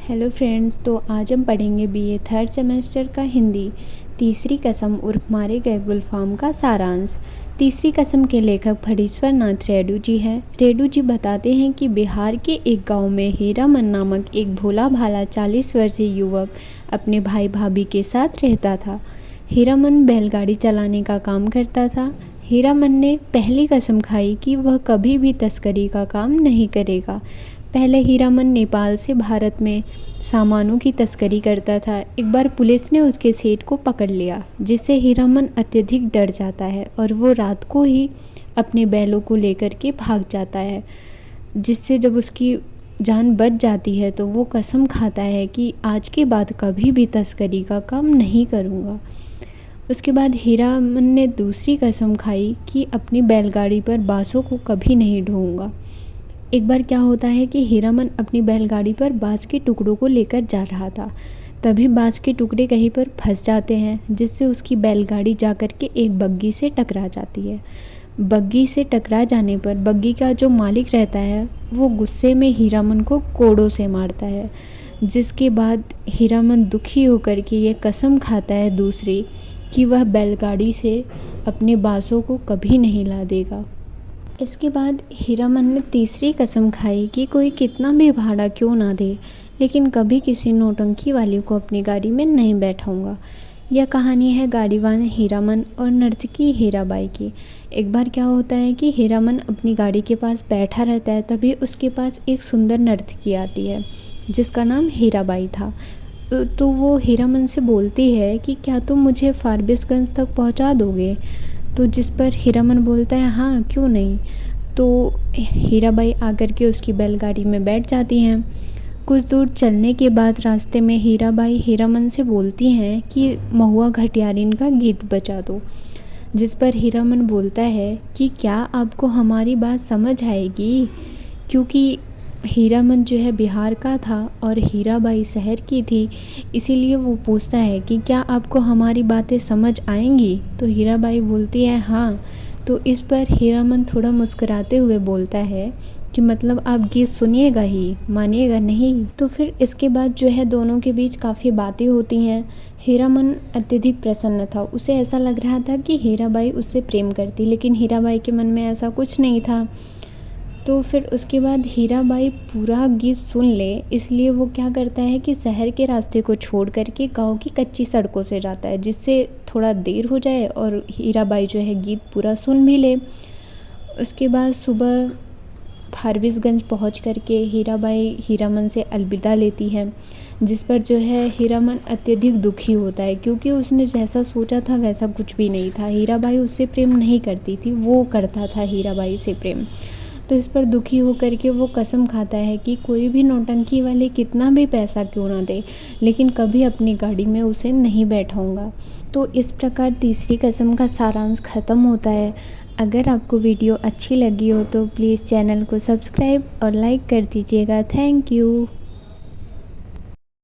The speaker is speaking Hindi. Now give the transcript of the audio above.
हेलो फ्रेंड्स, तो आज हम पढ़ेंगे बीए थर्ड सेमेस्टर का हिंदी तीसरी कसम उर्फ मारे गए गुलफाम का सारांश। तीसरी कसम के लेखक फणीश्वर नाथ रेणु जी हैं। रेणु जी बताते हैं कि बिहार के एक गांव में हीरामन नामक एक भोला भाला 40 वर्षीय युवक अपने भाई भाभी के साथ रहता था। हीरामन बैलगाड़ी चलाने का काम करता था। हीरामन ने पहली कसम खाई कि वह कभी भी तस्करी का काम नहीं करेगा। पहले हीरामन नेपाल से भारत में सामानों की तस्करी करता था। एक बार पुलिस ने उसके सेठ को पकड़ लिया, जिससे हीरामन अत्यधिक डर जाता है और वो रात को ही अपने बैलों को लेकर के भाग जाता है। जिससे जब उसकी जान बच जाती है तो वो कसम खाता है कि आज के बाद कभी भी तस्करी का काम नहीं करूँगा। उसके बाद हीरामन ने दूसरी कसम खाई कि अपनी बैलगाड़ी पर बाँसों को कभी नहीं ढोऊंगा। एक बार क्या होता है कि हीरामन अपनी बैलगाड़ी पर बाँस के टुकड़ों को लेकर जा रहा था। तभी बाँस के टुकड़े कहीं पर फंस जाते हैं, जिससे उसकी बैलगाड़ी जाकर के एक बग्गी से टकरा जाती है। बग्गी से टकरा जाने पर बग्गी का जो मालिक रहता है वो गुस्से में हीरामन को कोड़ों से मारता है। जिसके बाद हीरामन दुखी होकर के ये कसम खाता है दूसरी कि वह बैलगाड़ी से अपने बाँसों को कभी नहीं ला देगा। इसके बाद हीरामन ने तीसरी कसम खाई कि कोई कितना भी भाड़ा क्यों ना दे, लेकिन कभी किसी नौटंकी वाले को अपनी गाड़ी में नहीं बैठाऊंगा। यह कहानी है गाड़ीवान हीरामन और नर्तकी हीराबाई की। एक बार क्या होता है कि हीरामन अपनी गाड़ी के पास बैठा रहता है, तभी उसके पास एक सुंदर नर्तकी आती है जिसका नाम हीराबाई था। तो वो हीरामन से बोलती है कि क्या तुम मुझे फारबिसगंज तक पहुंचा दोगे। तो जिस पर हीरामन बोलता है हाँ क्यों नहीं। तो हीराबाई आकर के उसकी बैलगाड़ी में बैठ जाती हैं। कुछ दूर चलने के बाद रास्ते में हीराबाई हीरामन से बोलती हैं कि महुआ घटियारिन का गीत बजा दो। जिस पर हीरामन बोलता है कि क्या आपको हमारी बात समझ आएगी, क्योंकि हीरामन जो है बिहार का था और हीराबाई शहर की थी, इसीलिए वो पूछता है कि क्या आपको हमारी बातें समझ आएंगी। तो हीराबाई बोलती है हाँ। तो इस पर हीरामन थोड़ा मुस्कुराते हुए बोलता है कि मतलब आप गीत सुनिएगा ही, मानिएगा नहीं। तो फिर इसके बाद जो है दोनों के बीच काफ़ी बातें होती हैं। हीरामन अत्यधिक प्रसन्न था। उसे ऐसा लग रहा था कि हीराबाई उससे प्रेम करती, लेकिन हीराबाई के मन में ऐसा कुछ नहीं था। तो फिर उसके बाद हीराबाई पूरा गीत सुन ले, इसलिए वो क्या करता है कि शहर के रास्ते को छोड़ करके गांव की कच्ची सड़कों से जाता है, जिससे थोड़ा देर हो जाए और हीराबाई जो है गीत पूरा सुन भी ले। उसके बाद सुबह फारबिसगंज पहुंच करके हीराबाई हीरामन से अलविदा लेती है, जिस पर जो है हीरामन अत्यधिक दुखी होता है, क्योंकि उसने जैसा सोचा था वैसा कुछ भी नहीं था। हीराबाई उससे प्रेम नहीं करती थी, वो करता था हीराबाई से प्रेम। तो इस पर दुखी होकर के वो कसम खाता है कि कोई भी नौटंकी वाले कितना भी पैसा क्यों ना दे, लेकिन कभी अपनी गाड़ी में उसे नहीं बैठाऊंगा। तो इस प्रकार तीसरी कसम का सारांश ख़त्म होता है। अगर आपको वीडियो अच्छी लगी हो तो प्लीज़ चैनल को सब्सक्राइब और लाइक कर दीजिएगा। Thank you.